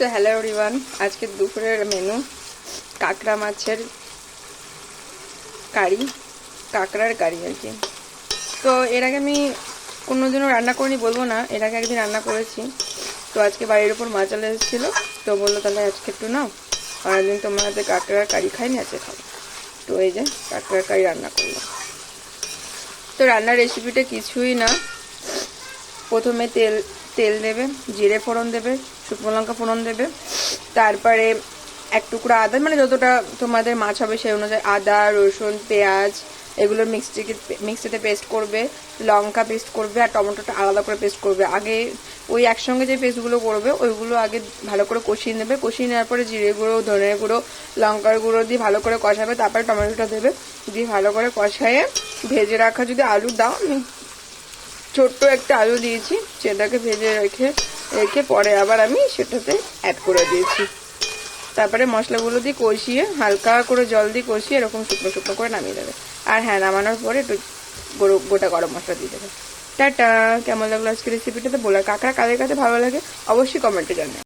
So hello everyone, আজকে দুপুরের menu কাঁকড়া মাছের কারি, কাঁকড়ার কারি আর কি। তো এর আগে আমি কোনোদিনও রান্না করিনি বলবো না, এর আগে একদিন রান্না করেছি। তো আজকে বাড়ির উপর মাছ চলে এসেছিলো, তো বললো তাহলে আজকে একটু নাও, আর একদিন তোমার হাতে কাঁকড়ার কারি খাইনি, আজকে খাবো। তো এই যে কাঁকড়ার কারি রান্না করলাম। তো রান্নার রেসিপিটা কিছুই না, প্রথমে তেল দেবে, জিরে ফোড়ন দেবে, শুকনো লঙ্কা ফোড়ন দেবে, তারপরে এক টুকরো আদা, মানে যতটা তোমাদের মাছ হবে সেই অনুযায়ী আদা, রসুন, পেঁয়াজ এগুলো মিক্সিতে পেস্ট করবে, লঙ্কা পেস্ট করবে, আর টমেটোটা আলাদা করে পেস্ট করবে। আগে ওই একসঙ্গে যে পেস্টগুলো করবে ওইগুলো আগে ভালো করে কষিয়ে নেবে, কষিয়ে নেওয়ার পরে জিরে গুঁড়ো, ধনের গুঁড়ো, লঙ্কার গুঁড়ো দিয়ে ভালো করে কষাবে, তারপরে টমেটোটা দেবে, দিয়ে ভালো করে কষায়ে ভেজে রাখা যদি আলু দাও, ছোট্ট একটা আলু দিয়েছি, সেটাকে ভেজে রেখে পরে আবার আমি সেটাতে অ্যাড করে দিয়েছি। তারপরে মশলাগুলো দিয়ে কষিয়ে হালকা করে জল দিয়ে কষিয়ে এরকম শুকনো শুকনো করে নামিয়ে দেবে। আর হ্যাঁ, নামানোর পরে একটু গোটা গরম মশলা দিয়ে দেবে। টাটা। কেমন লাগলো আজকে রেসিপিটাতে বলার, কাঁকড়া কাদের কাছে ভালো লাগে অবশ্যই কমেন্টে জানাবে।